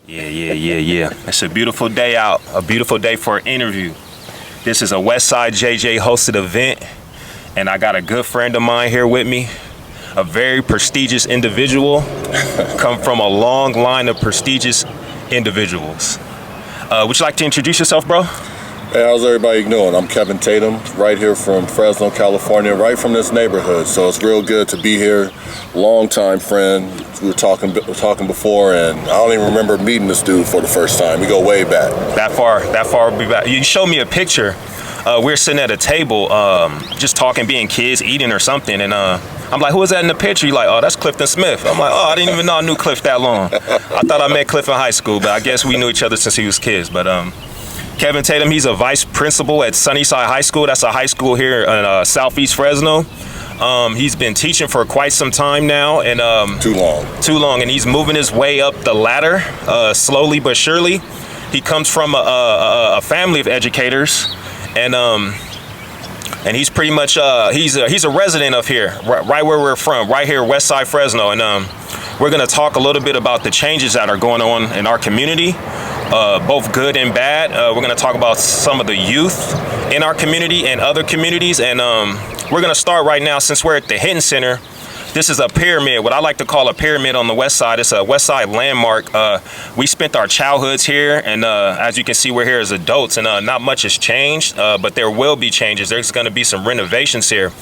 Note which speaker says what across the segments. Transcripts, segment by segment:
Speaker 1: Yeah. It's a beautiful day out, a beautiful day for an interview. This is a Westside JJ hosted event, and I got a good friend of mine here with me, a very prestigious individual, come from a long line of prestigious individuals. Would you like to introduce yourself, bro?
Speaker 2: Hey, how's everybody doing? I'm Kevin Tatum, right here from Fresno, California, right from this neighborhood. So it's real good to be here. Long-time friend. We were talking before, and I don't even remember meeting this dude for the first time. We go way back.
Speaker 1: That far we back. You showed me a picture. We were sitting at a table, just talking, being kids, eating or something, and I'm like, who is that in the picture? You're like, oh, that's Clifton Smith. I'm like, oh, I didn't even know I knew Cliff that long. I thought I met Cliff in high school, but I guess we knew each other since he was kids. But Kevin Tatum, he's a vice principal at Sunnyside High School. That's a high school here in Southeast Fresno. He's been teaching for quite some time now, and
Speaker 2: Too long,
Speaker 1: and he's moving his way up the ladder, slowly but surely. He comes from a family of educators, and he's pretty much he's a resident of here, right where we're from, right here, Westside Fresno, and we're gonna talk a little bit about the changes that are going on in our community. Both good and bad. We're going to talk about some of the youth in our community and other communities. And we're going to start right now, since we're at the Hinton Center. This is a pyramid, what I like to call a pyramid on the west side. It's a west side landmark. We spent our childhoods here, and as you can see, we're here as adults, and not much has changed, but there will be changes. There's going to be some renovations here.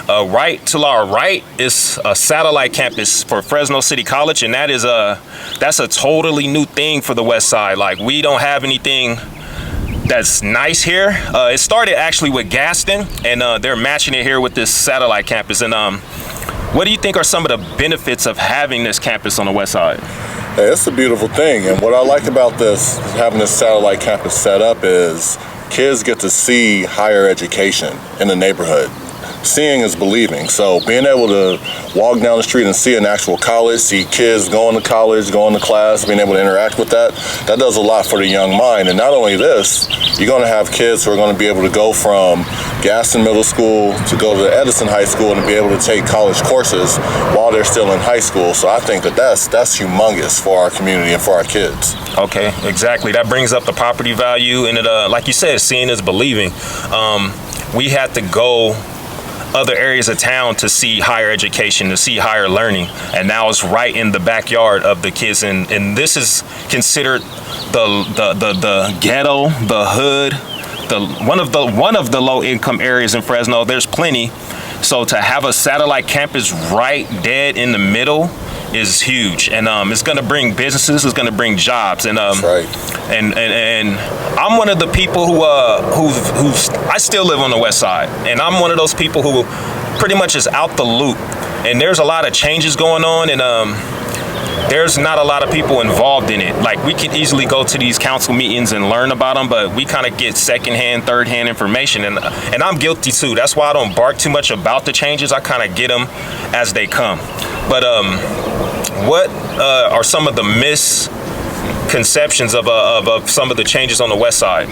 Speaker 1: Right to our right is a satellite campus for Fresno City College, and that's a totally new thing for the west side. Like, we don't have anything that's nice here. It started actually with Gaston, and they're matching it here with this satellite campus. And what do you think are some of the benefits of having this campus on the west side?
Speaker 2: Hey, it's a beautiful thing, and what I like about this, having this satellite campus set up, is kids get to see higher education in the neighborhood. Seeing is believing. So being able to walk down the street and see an actual college, see kids going to college, going to class, being able to interact with that does a lot for the young mind. And not only this, you're going to have kids who are going to be able to go from Gaston Middle School to go to Edison High School and be able to take college courses while they're still in high school. So I think that's humongous for our community and for our kids.
Speaker 1: Okay, exactly. That brings up the property value, and it, like you said, seeing is believing. We had to go other areas of town to see higher education, to see higher learning, and now it's right in the backyard of the kids, and this is considered the ghetto, the hood, one of the low income areas in Fresno. There's plenty, so to have a satellite campus right dead in the middle is huge, and it's going to bring businesses, it's going to bring jobs, and
Speaker 2: That's right.
Speaker 1: And I'm one of the people who I still live on the west side, and I'm one of those people who pretty much is out the loop, and there's a lot of changes going on, and there's not a lot of people involved in it. Like, we can easily go to these council meetings and learn about them, but we kind of get secondhand, third-hand information, and I'm guilty too. That's why I don't bark too much about the changes. I kind of get them as they come. But what are some of the misconceptions of some of the changes on the west side?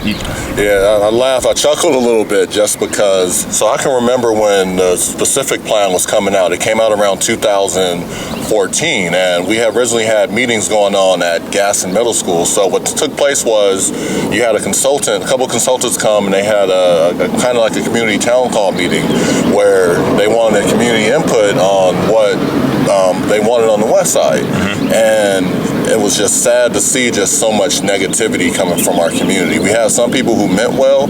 Speaker 2: Yeah, I laugh, I chuckled a little bit just because, so I can remember when the specific plan was coming out. It came out around 2014, and we had originally had meetings going on at Gaston Middle School. So what took place was you had a couple of consultants come, and they had a kind of like a community town hall meeting where they wanted a community input on what they wanted on the west side. Mm-hmm. And it was just sad to see just so much negativity coming from our community. We have some people who meant well,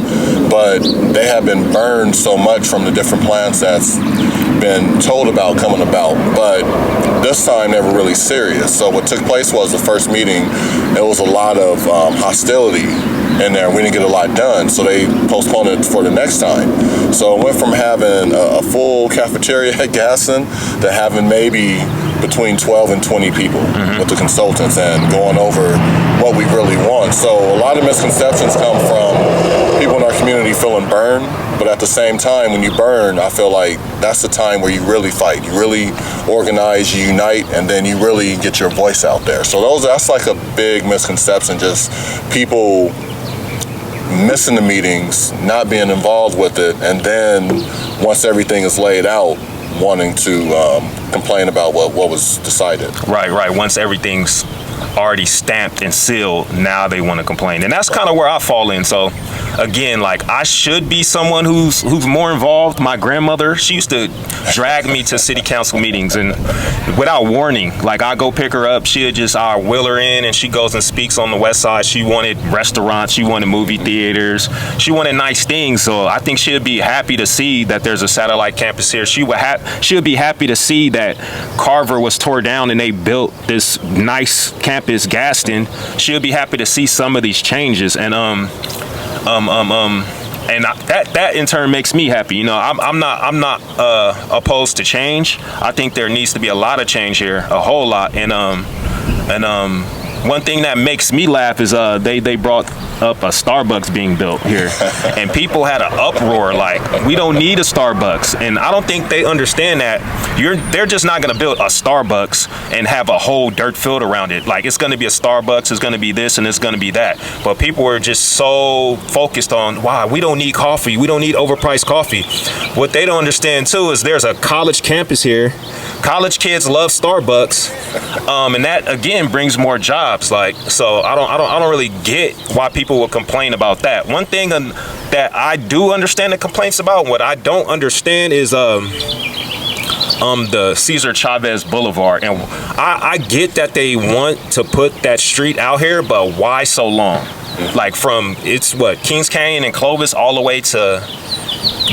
Speaker 2: but they have been burned so much from the different plans that's been told about coming about. But this time they were really serious. So what took place was the first meeting, there was a lot of hostility in there. We didn't get a lot done, so they postponed it for the next time. So it went from having a full cafeteria at Gaston to having maybe between 12 and 20 people with the consultants and going over what we really want. So a lot of misconceptions come from people in our community feeling burned, but at the same time, when you burn, I feel like that's the time where you really fight, you really organize, you unite, and then you really get your voice out there. So that's like a big misconception, just people missing the meetings, not being involved with it, and then once everything is laid out, wanting to complain about what was decided.
Speaker 1: Right. Once everything's already stamped and sealed, now they want to complain. And that's kind of where I fall in. So again, like, I should be someone who's more involved. My grandmother, she used to drag me to city council meetings, and without warning, like, I go pick her up, I wheel her in, and she goes and speaks on the west side. She wanted restaurants, she wanted movie theaters, she wanted nice things. So I think she'd be happy to see that there's a satellite campus here. She would be happy to see that Carver was tore down and they built this nice campus, Gaston. She'll be happy to see some of these changes, and that in turn makes me happy. You know, I'm not opposed to change. I think there needs to be a lot of change here, a whole lot. And one thing that makes me laugh is they brought up a Starbucks being built here, and people had an uproar like, we don't need a Starbucks. And I don't think they understand that they're just not going to build a Starbucks and have a whole dirt field around it. Like, it's going to be a Starbucks, it's going to be this, and it's going to be that. But people were just so focused on, wow, we don't need coffee, we don't need overpriced coffee. What they don't understand too is there's a college campus here. College kids love Starbucks, and that again brings more jobs. Like, so I don't really get why people will complain about that. One thing that I do understand the complaints about, what I don't understand is the Cesar Chavez Boulevard. And I get that they want to put that street out here, but why so long? Like, from, it's what, Kings Canyon and Clovis all the way to,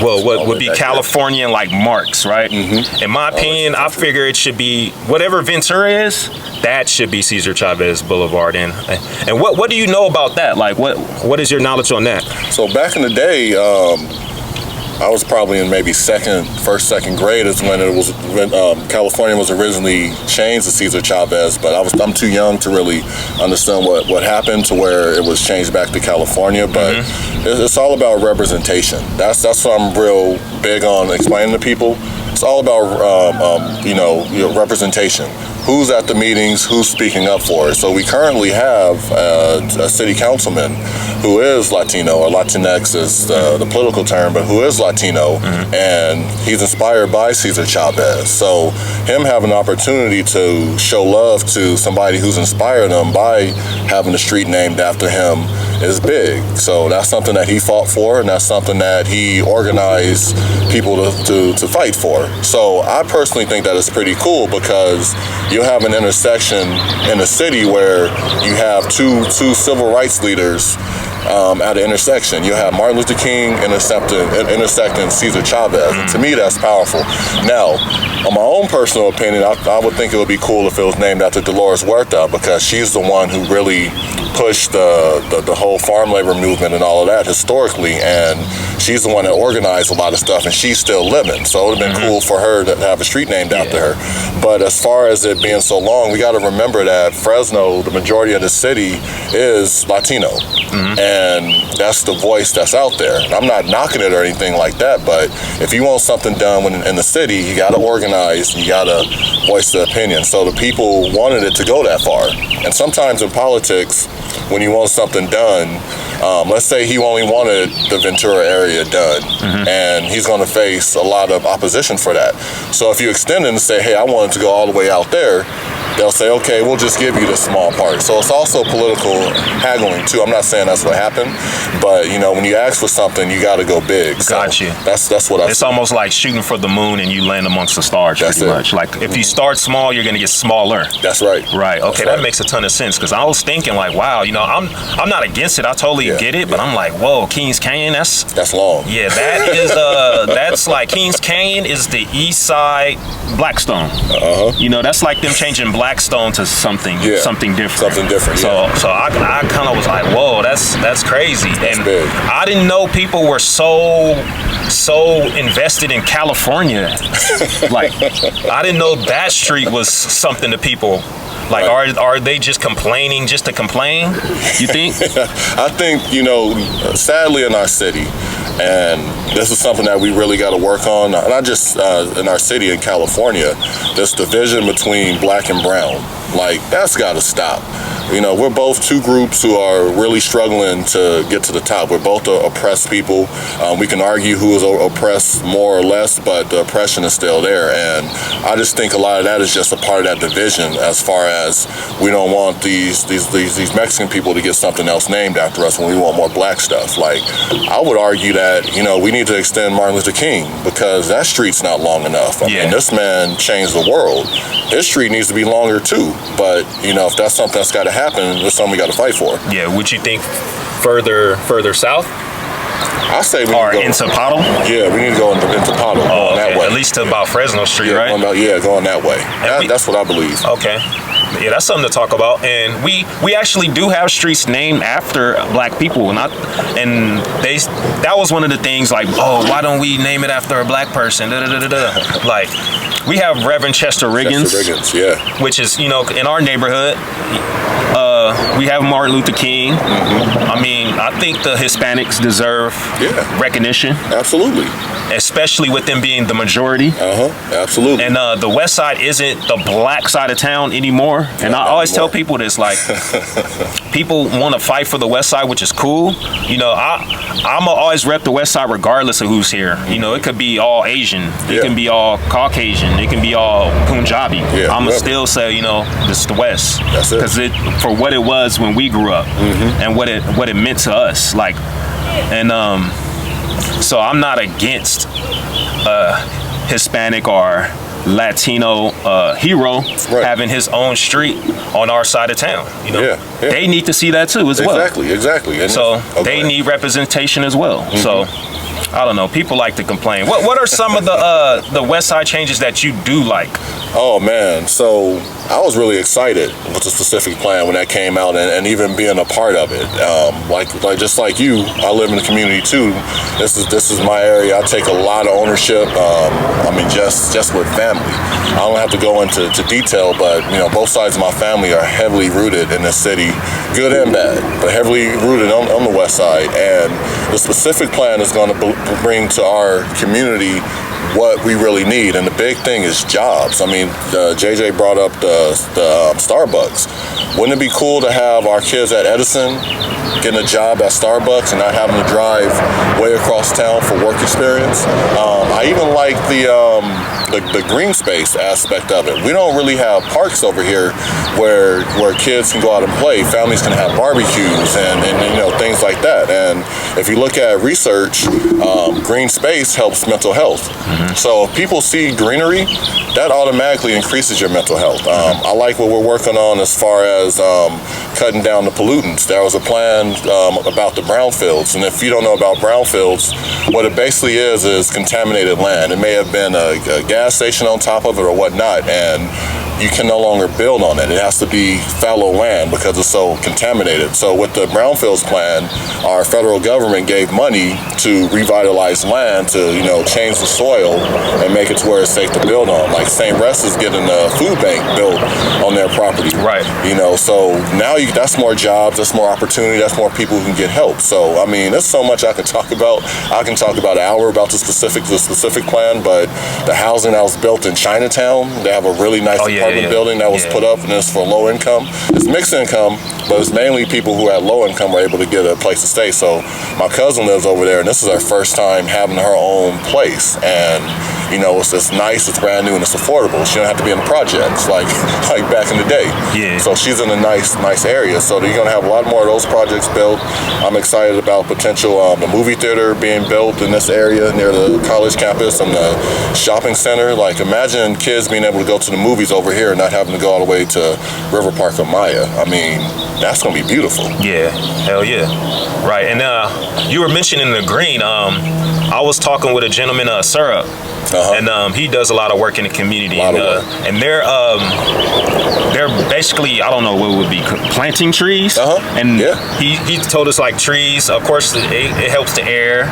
Speaker 1: well, what would be California and like Marks, right? Mm-hmm. In my opinion, I figure it should be whatever Ventura is, that should be Cesar Chavez Boulevard. And what do you know about that? Like, what is your knowledge on that?
Speaker 2: So back in the day, I was probably in maybe first, second grade is when California was originally changed to Cesar Chavez, but I'm too young to really understand what happened to where it was changed back to California. But it's all about representation. That's what I'm real big on explaining to people. It's all about representation. Who's at the meetings, who's speaking up for it. So we currently have a city councilman who is Latino, or Latinx is the political term, but who is Latino, and he's inspired by Cesar Chavez. So him having an opportunity to show love to somebody who's inspired him by having a street named after him is big. So that's something that he fought for, and that's something that he organized people to fight for. So I personally think that it's pretty cool, because you have an intersection in a city where you have two civil rights leaders at an intersection. You have Martin Luther King intersecting Cesar Chavez. And to me, that's powerful. Now, on my own personal opinion, I would think it would be cool if it was named after Dolores Huerta, because she's the one who really pushed the whole farm labor movement and all of that historically, and she's the one that organized a lot of stuff, and she's still living. So it would have been cool for her to have a street named after her. But as far as it being so long, we got to remember that Fresno, the majority of the city is Latino, and that's the voice that's out there. I'm not knocking it or anything like that, but if you want something done in the city, you got to organize, you got to voice the opinion. So the people wanted it to go that far. And sometimes in politics, when you want something done, let's say he only wanted the Ventura area done, and he's going to face a lot of opposition for that. So if you extend it and say, hey, I want it to go all the way out there, they'll say, okay, we'll just give you this small part. So it's also political haggling too. I'm not saying that's what happened, but when you ask for something, you got to go big. So
Speaker 1: got you.
Speaker 2: That's what I.
Speaker 1: It's almost like shooting for the moon and you land amongst the stars.
Speaker 2: That's
Speaker 1: pretty
Speaker 2: it.
Speaker 1: much. Like, if you start small, you're gonna get smaller.
Speaker 2: That's right.
Speaker 1: Right. Okay,
Speaker 2: That's
Speaker 1: that makes a ton of sense, because I was thinking like, wow, I'm not against it. I totally get it, but I'm like, whoa, Kings Canyon, that's
Speaker 2: long.
Speaker 1: Yeah, that is that's like, Kings Canyon is the east side Blackstone. That's like them changing Blackstone to something different.
Speaker 2: Something different.
Speaker 1: So I kind of was like, whoa, that's crazy.
Speaker 2: That's
Speaker 1: and
Speaker 2: big.
Speaker 1: I didn't know people were so invested in California. Like, I didn't know that street was something to people. Like, are they just complaining just to complain, you think?
Speaker 2: I think, sadly in our city, and this is something that we really got to work on, not just in our city in California, this division between black and brown. Like, that's got to stop. we're both two groups who are really struggling to get to the top. We're both oppressed people. We can argue who is oppressed more or less, but the oppression is still there. And I just think a lot of that is just a part of that division, as far as we don't want these Mexican people to get something else named after us when we want more black stuff. Like, I would argue that, we need to extend Martin Luther King, because that street's not long enough. I mean, this man changed the world. His street needs to be longer too. But, if that's something that's got to happen, it's something we got to fight for.
Speaker 1: Yeah, would you think further south?
Speaker 2: I say we
Speaker 1: or
Speaker 2: need to go
Speaker 1: into Pottle?
Speaker 2: Yeah, we need to go into Pottle.
Speaker 1: Oh, okay.
Speaker 2: That way.
Speaker 1: At least to about Fresno Street, right?
Speaker 2: Going that way. That's what I believe.
Speaker 1: Okay. Yeah, that's something to talk about. And we actually do have streets named after black people. That was one of the things, like, oh, why don't we name it after a black person? Like, we have Reverend Chester Riggins. Which is, in our neighborhood. We have Martin Luther King.
Speaker 2: Mm-hmm.
Speaker 1: I mean, I think the Hispanics deserve recognition.
Speaker 2: Absolutely.
Speaker 1: Especially with them being the majority.
Speaker 2: Absolutely.
Speaker 1: And the West Side isn't the black side of town anymore. And I always tell people this, like, people want to fight for the West Side, which is cool. I'm always rep the West Side regardless of who's here. It could be all Asian. It can be all Caucasian. It can be all Punjabi. I'm going to still say, this is the West.
Speaker 2: That's it.
Speaker 1: Because for what it was when we grew up, and what it meant to us. Like, and so I'm not against Hispanic or Latino hero having his own street on our side of town. They need to see that too as well.
Speaker 2: Exactly. And
Speaker 1: so they need representation as well. So I don't know. People like to complain. What are some of the West Side changes that you do like?
Speaker 2: Oh man, so I was really excited with the specific plan when that came out, and even being a part of it. Like just like you, I live in the community too. This is my area. I take a lot of ownership. Just with family. I don't have to go into detail, but both sides of my family are heavily rooted in this city, good and bad, but heavily rooted on the West Side. And the specific plan is going to bring to our community what we really need, and the big thing is jobs. I mean, JJ brought up the Starbucks. Wouldn't it be cool to have our kids at Edison getting a job at Starbucks and not having to drive way across town for work experience? I even like the green space aspect of it. We don't really have parks over here where kids can go out and play. Families can have barbecues and things like that. And if you look at research, green space helps mental health. So if people see greenery, that automatically increases your mental health. I like what we're working on as far as cutting down the pollutants. There was a plan about the brownfields, and if you don't know about brownfields, what it basically is contaminated land. It may have been a gas station on top of it or whatnot, and you can no longer build on it. It has to be fallow land because it's so contaminated. So with the brownfields plan, our federal government gave money to revitalize land to, change the soil and make it to where it's safe to build on. Like St. Rest is getting a food bank built on their property.
Speaker 1: Right.
Speaker 2: So now that's more jobs, that's more opportunity, that's more people who can get help. So, I mean, there's so much I could talk about. I can talk about an hour about the specific plan, but the housing that was built in Chinatown, they have a really nice apartment building that was put up, and it's for low income. It's mixed income, but it's mainly people who had low income were able to get a place to stay. So my cousin lives over there, and this is her first time having her own place. And it's nice, it's brand new, and it's affordable. She don't have to be in the projects like back in the day.
Speaker 1: Yeah.
Speaker 2: So she's in a nice area. So you're gonna have a lot more of those projects built. I'm excited about potential the movie theater being built in this area near the college campus and the shopping center. Like, imagine kids being able to go to the movies over here and not having to go all the way to River Park or Maya. I mean, that's gonna be beautiful.
Speaker 1: Yeah, hell yeah. Right, and you were mentioning the green. I was talking with a gentleman, Syrup, and he does a lot of work in the community, and they're basically, I don't know what it would be, planting trees. And he told us, like, trees, of course, it helps the air.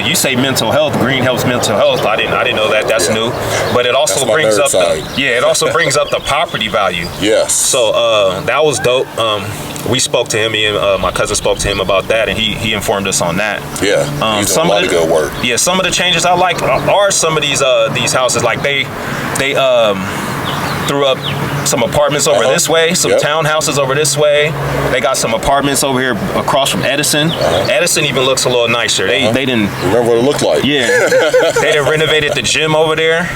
Speaker 1: You say mental health, green helps mental health. I didn't know that. That's new, but it also brings up it also brings up the property value.
Speaker 2: Yes.
Speaker 1: So that was dope. We spoke to him. Me and my cousin spoke to him about that, and he informed us on that.
Speaker 2: Yeah, he's doing a lot of good work.
Speaker 1: Yeah, some of the changes I like are some of these houses, like they threw up some apartments over this way, some townhouses over this way. They got some apartments over here across from Edison. Edison even looks a little nicer. They didn't
Speaker 2: remember what it looked like.
Speaker 1: Yeah, they done renovated the gym over there.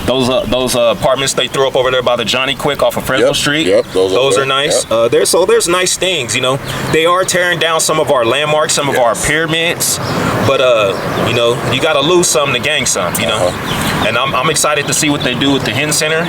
Speaker 1: Those apartments they threw up over there by the Johnny Quick off of Fresno Street. Those are nice. There's nice things, you know. They are tearing down some of our landmarks, some of our pyramids, but you know, you got to lose some to gain some, you know. And I'm excited to see what they do with the Hen Center.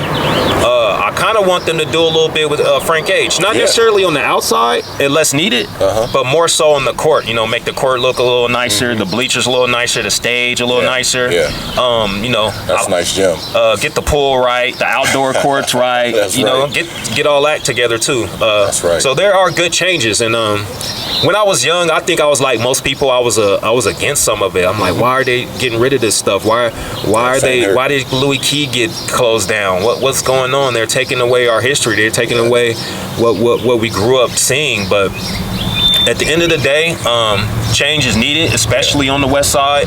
Speaker 1: I kind of want them to do a little bit with Frank H. Not necessarily on the outside, unless needed, but more so on the court. You know, make the court look a little nicer, the bleachers a little nicer, the stage a little nicer. You know,
Speaker 2: that's a nice gym.
Speaker 1: Get the pool right, the outdoor courts right. You know, get all that together too.
Speaker 2: That's right.
Speaker 1: So there are good changes, and when I was young, I think I was like most people. I was against some of it. I'm like, why are they getting rid of this stuff? Why did Louis Key get closed down? What's going on? They're taking away our history. They're taking away what we grew up seeing. But at the end of the day, change is needed, especially on the west side.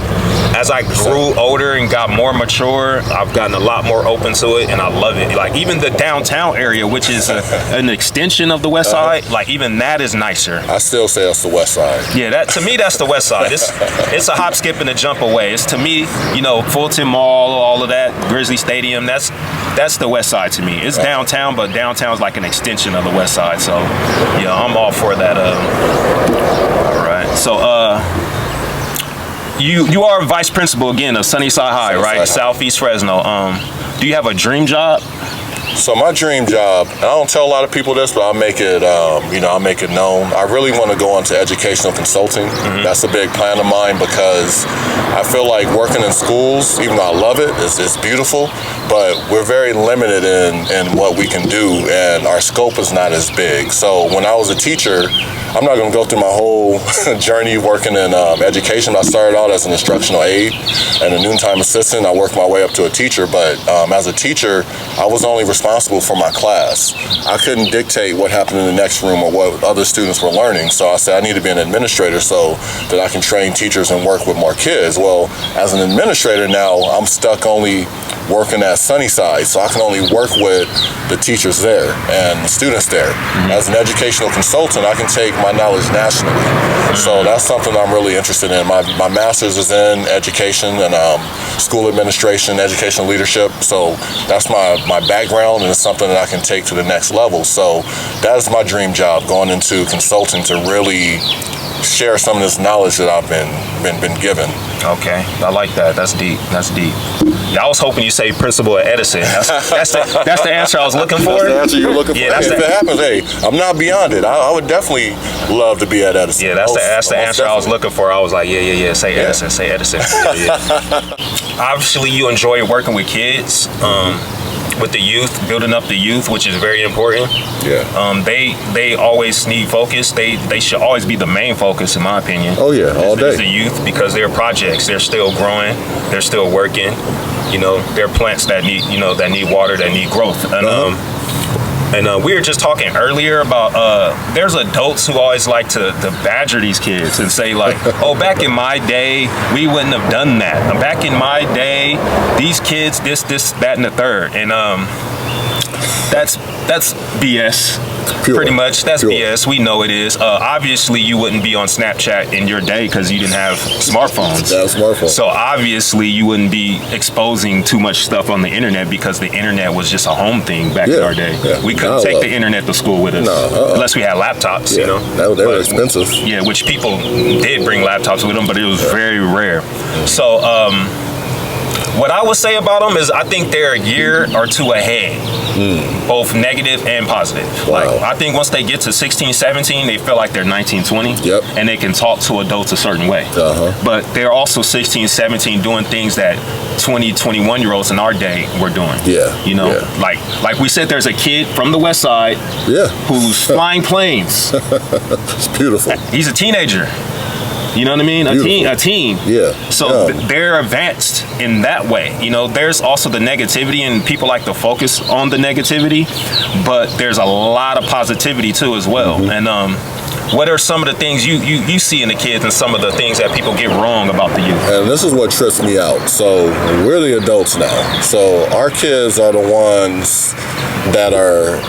Speaker 1: As I grew older and got more mature, I've gotten a lot more open to it, and I love it. Like even the downtown area, which is an extension of the west side, like even that is nicer.
Speaker 2: I still say it's the west side.
Speaker 1: Yeah, that to me that's the west side. It's a hop, skip, and a jump away. It's to me, you know, Fulton Mall, all of that, Grizzly Stadium. That's the west side to me. It's downtown, but downtown is like an extension of the west side. So yeah, I'm all for that. All right. So you are vice principal again of Sunnyside High, right? Southeast Fresno. Do you have a dream job?
Speaker 2: So my dream job, and I don't tell a lot of people this, but I'll make it, I'll make it known. I really want to go into educational consulting. That's a big plan of mine because I feel like working in schools, even though I love it, it's beautiful, but we're very limited in what we can do, and our scope is not as big. So when I was a teacher, I'm not going to go through my whole journey working in education. I started out as an instructional aide and a noontime assistant. I worked my way up to a teacher, but as a teacher, I was only responsible for my class. I couldn't dictate what happened in the next room or what other students were learning. So I said I need to be an administrator so that I can train teachers and work with more kids. Well, as an administrator now, I'm stuck only working at Sunnyside, so I can only work with the teachers there and the students there. As an educational consultant, I can take my knowledge nationally. So that's something I'm really interested in. My master's is in education and school administration, educational leadership. So that's my background, and it's something that I can take to the next level. So that is my dream job, going into consulting to really share some of this knowledge that I've been given.
Speaker 1: Okay, I like that. That's deep. Yeah, I was hoping you say principal at Edison. That's the answer I was looking for.
Speaker 2: That's the answer you're looking for.
Speaker 1: Yeah,
Speaker 2: if it happens, hey, I'm not beyond it. I would definitely love to be at Edison.
Speaker 1: Yeah, that's the answer I was looking for. I was like, yeah. Say Edison. Say Edison. Yeah. Obviously, you enjoy working with kids. With the youth, building up the youth, which is very important. Yeah. They always need focus. They should always be the main focus, in my opinion.
Speaker 2: Oh yeah, all day.
Speaker 1: Is the youth, because they're projects. They're still growing. They're still working. You know, they're plants that need water, that need growth. And we were just talking earlier about there's adults who always like to badger these kids and say like, oh, back in my day, we wouldn't have done that. Back in my day, these kids, this, that, and the third. And that's BS. Pure. Pretty much, that's pure. BS. We know it is. Obviously, you wouldn't be on Snapchat in your day because you didn't have smartphones. So obviously, you wouldn't be exposing too much stuff on the internet because the internet was just a home thing back in our day. Yeah. We couldn't take the internet to school with us unless we had laptops. You know,
Speaker 2: they were expensive.
Speaker 1: Yeah, which people did bring laptops with them, but it was very rare. So. What I would say about them is I think they're a year or two ahead, both negative and positive. Wow. Like, I think once they get to 16, 17, they feel like they're 19, 20, and they can talk to adults a certain way. But they're also 16, 17 doing things that 20, 21-year-olds in our day were doing. You know, like we said, there's a kid from the west side who's flying planes.
Speaker 2: It's beautiful.
Speaker 1: He's a teenager. You know what I mean? A teen. Yeah. So they're advanced in that way. You know, there's also the negativity, and people like to focus on the negativity, but there's a lot of positivity too as well. And what are some of the things you see in the kids and some of the things that people get wrong about the youth?
Speaker 2: And this is what trips me out. So we're the adults now. So our kids are the ones that are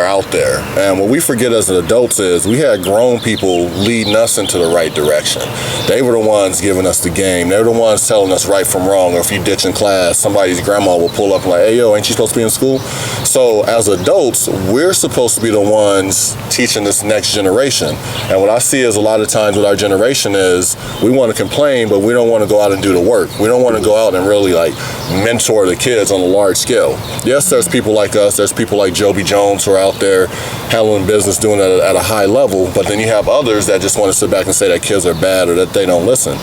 Speaker 2: out there. And what we forget as adults is we had grown people leading us into the right direction. They were the ones giving us the game. They were the ones telling us right from wrong. Or if you ditch in class, somebody's grandma will pull up and like, hey, yo, ain't you supposed to be in school? So as adults, we're supposed to be the ones teaching this next generation. And what I see is a lot of times with our generation is we want to complain, but we don't want to go out and do the work. We don't want to go out and really like mentor the kids on a large scale. Yes, there's people like us. There's people like Joby Jones who are out there handling business, doing it at a high level. But then you have others that just want to sit back and say that kids are bad or that they don't listen.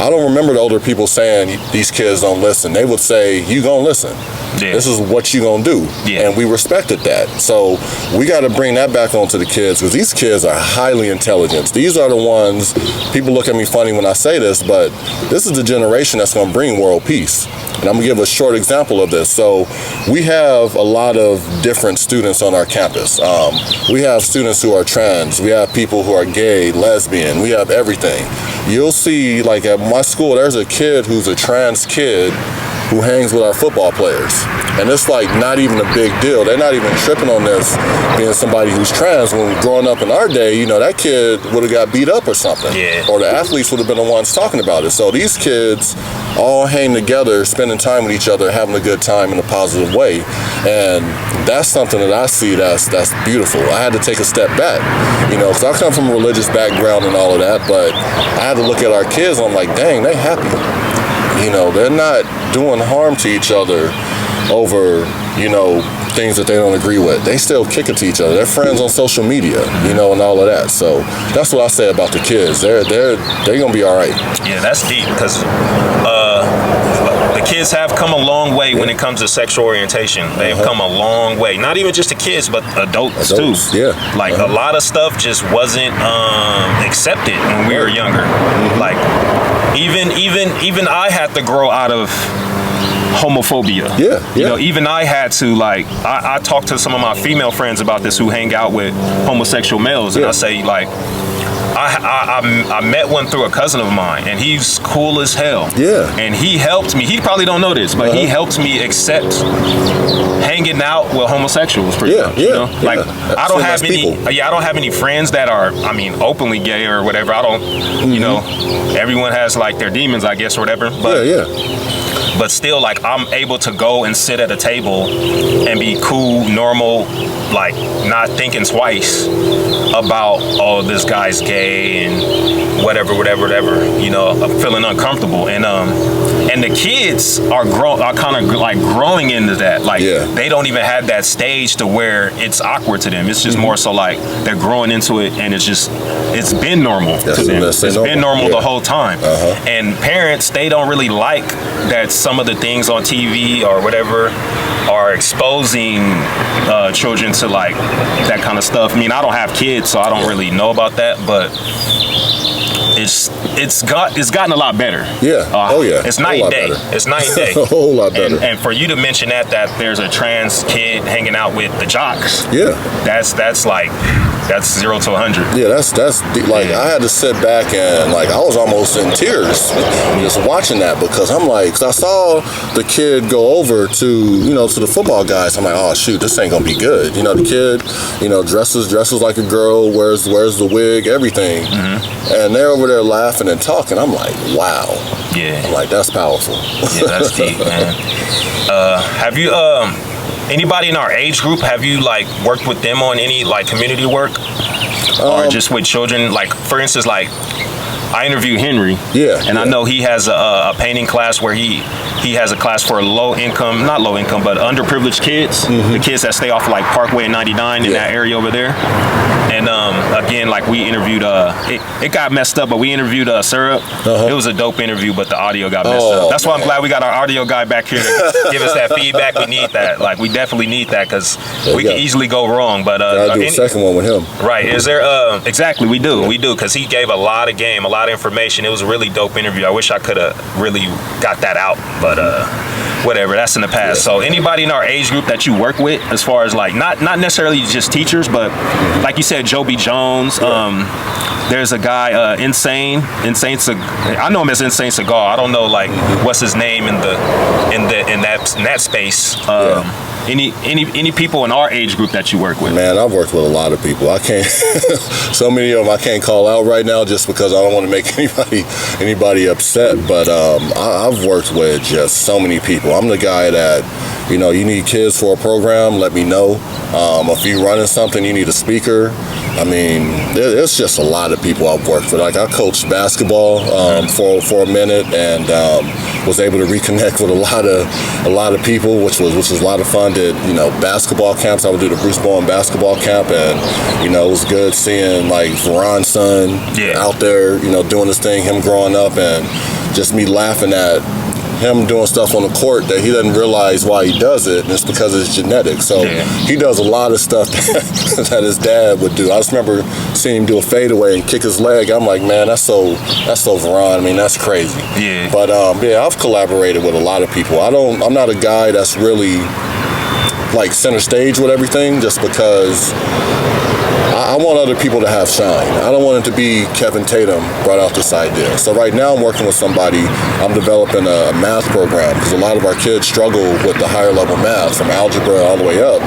Speaker 2: I don't remember the older people saying these kids don't listen. They would say, you gonna listen. Yeah. This is what you gonna do. Yeah. And we respected that. So we got to bring that back onto the kids because these kids are highly intelligent. These are the ones, people look at me funny when I say this, but this is the generation that's gonna bring world peace. And I'm gonna give a short example of this. So we have a lot of different students on our campus. We have students who are trans. We have people who are gay, lesbian. We have everything. You'll see, like at my school, there's a kid who's a trans kid who hangs with our football players. And it's like not even a big deal. They're not even tripping on this being somebody who's trans. When growing up in our day, you know, that kid would have got beat up or something. Yeah. Or the athletes would have been the ones talking about it. So these kids all hang together, spending time with each other, having a good time in a positive way. And that's something that I see that's beautiful. I had to take a step back, you know, because I come from a religious background and all of that, but I had to look at our kids and I'm like, dang, they happy. You know, they're not doing harm to each other over, you know, things that they don't agree with. They still kick it to each other. They're friends on social media, you know, and all of that. So that's what I say about the kids. They're gonna be all right.
Speaker 1: Yeah, that's deep because the kids have come a long way when it comes to sexual orientation. They've come a long way. Not even just the kids, but adults too.
Speaker 2: Yeah.
Speaker 1: Like a lot of stuff just wasn't accepted when we were younger. Like even I had to grow out of homophobia. Yeah. You know, even I had to, like, I talked to some of my female friends about this who hang out with homosexual males, and I say, like, I met one through a cousin of mine, and he's cool as hell. Yeah. And he helped me. He probably don't know this, but he helped me accept hanging out with homosexuals pretty much. You know? Like I don't have any I don't have any friends that are, I mean, openly gay or whatever. I don't you know, everyone has like their demons, I guess, or whatever. But but still, like, I'm able to go and sit at a table and be cool, normal, like, not thinking twice about, oh, this guy's gay and whatever, you know, I'm feeling uncomfortable. And the kids are kind of like growing into that. Like, they don't even have that stage to where it's awkward to them. It's just more so like they're growing into it, and it's been normal to them. It's been normal the whole time. And parents, they don't really like that some of the things on TV or whatever are exposing children to like that kind of stuff. I mean, I don't have kids, so I don't really know about that, but it's gotten a lot better. It's night and day. It's night and day.
Speaker 2: A whole lot better.
Speaker 1: And for you to mention that there's a trans kid hanging out with the jocks. That's like, that's 0 to 100.
Speaker 2: Yeah, that's like, I had to sit back and like I was almost in tears just watching that, because I'm like, cause I saw the kid go over to, you know, to the football guys. I'm like, oh shoot, this ain't gonna be good. You know, the kid, you know, dresses like a girl, wears the wig, everything, and they're over there laughing and talking. I'm like, wow. Yeah. I'm like, that's powerful.
Speaker 1: Yeah, that's deep, man. Have you anybody in our age group, have you like worked with them on any like community work or just with children? Like, for instance, like I interviewed Henry, and I know he has a painting class where he has a class for not low income, but underprivileged kids, the kids that stay off of like Parkway and 99 in that area over there. And again, like we interviewed, it got messed up, but we interviewed Syrup. It was a dope interview, but the audio got messed up. That's why I'm glad we got our audio guy back here to give us that feedback. We need that. Like, we definitely need that, because we can easily go wrong. But
Speaker 2: I'll do a second one with him.
Speaker 1: Right. Is there, exactly, we do, because he gave a lot of game, a lot of information. It was a really dope interview. I wish I could have really got that out, but whatever, that's in the past. So anybody in our age group that you work with, as far as like not necessarily just teachers, but like you said, Joby Jones. There's a guy, Insane. I know him as Insane Cigar. I don't know like what's his name in that space. Any people in our age group that you work with?
Speaker 2: Man, I've worked with a lot of people. I can't. So many of them I can't call out right now just because I don't want to make anybody upset. But I've worked with just so many people. I'm the guy that, you need kids for a program, let me know. If you're running something, you need a speaker. I mean, there's just a lot of people I've worked with. Like I coached basketball for a minute and was able to reconnect with a lot of people, which was a lot of fun. Did basketball camps? I would do the Bruce Bowen basketball camp, and it was good seeing like Veron's son out there, doing his thing. Him growing up, and just me laughing at him doing stuff on the court that he doesn't realize why he does it, and it's because of his genetics. So he does a lot of stuff that his dad would do. I just remember seeing him do a fadeaway and kick his leg. I'm like, man, that's so Veron. I mean, that's crazy. Yeah. But I've collaborated with a lot of people. I'm not a guy that's really like center stage with everything, just because I want other people to have shine. I don't want it to be Kevin Tatum brought out this idea. So right now I'm working with somebody. I'm developing a math program because a lot of our kids struggle with the higher level math from algebra all the way up.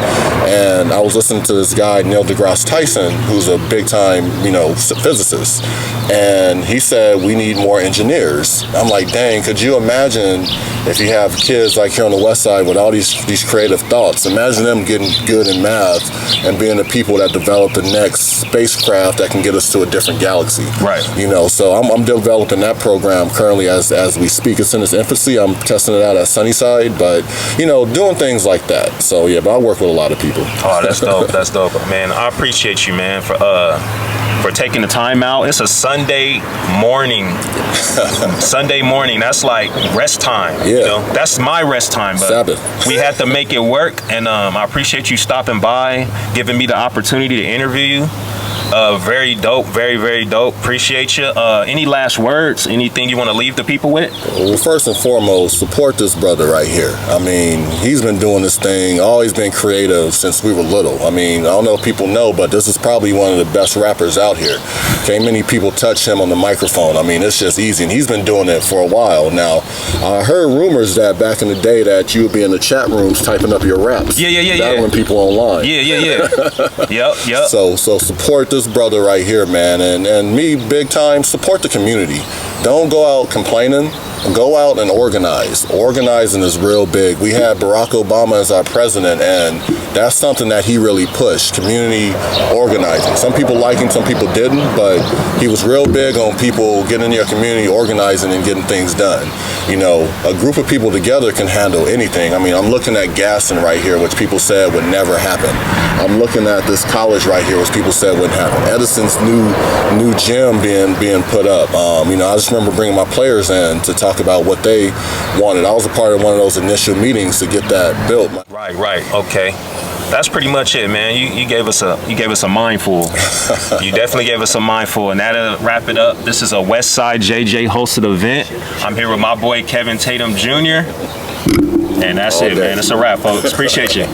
Speaker 2: And I was listening to this guy, Neil deGrasse Tyson, who's a big time, physicist. And he said, we need more engineers. I'm like, dang, could you imagine if you have kids like here on the West Side with all these creative thoughts? Imagine them getting good in math and being the people that develop the next spacecraft that can get us to a different galaxy. Right. So I'm developing that program currently as we speak. It's in its infancy. I'm testing it out at Sunnyside, but doing things like that. So but I work with a lot of people.
Speaker 1: Oh, that's dope. That's dope, man. I appreciate you, man, for taking the time out. It's a Sunday morning. Sunday morning. That's like rest time. Yeah. That's my rest time. But Sabbath. We had to make it work, and I appreciate you stopping by, giving me the opportunity to interview you. Very dope, very, very dope. Appreciate you. Any last words? Anything you want to leave the people with?
Speaker 2: Well, first and foremost, support this brother right here. I mean, he's been doing this thing, always been creative since we were little. I mean, I don't know if people know, but this is probably one of the best rappers out here. Can't many people touch him on the microphone. I mean, it's just easy, and he's been doing it for a while now. I heard rumors that back in the day that you would be in the chat rooms typing up your raps. Battling people online.
Speaker 1: Yep. So
Speaker 2: support this brother right here, man, and me big time, support the community. Don't go out complaining. Go out and organize. Organizing is real big. We had Barack Obama as our president, and that's something that he really pushed, community organizing. Some people liked him, some people didn't, but he was real big on people getting in your community, organizing and getting things done. A group of people together can handle anything. I mean, I'm looking at Gaston right here, which people said would never happen. I'm looking at this college right here, which people said wouldn't happen. Edison's new gym being put up. I just remember bringing my players in to talk about what they wanted. I was a part of one of those initial meetings to get that built.
Speaker 1: Right. Okay. That's pretty much it, man. You gave us a mindful. You definitely gave us a mindful, and that'll wrap it up. This is a West Side JJ hosted event. I'm here with my boy Kevin Tatum Jr. And that's it, man. It's a wrap, folks. Appreciate you.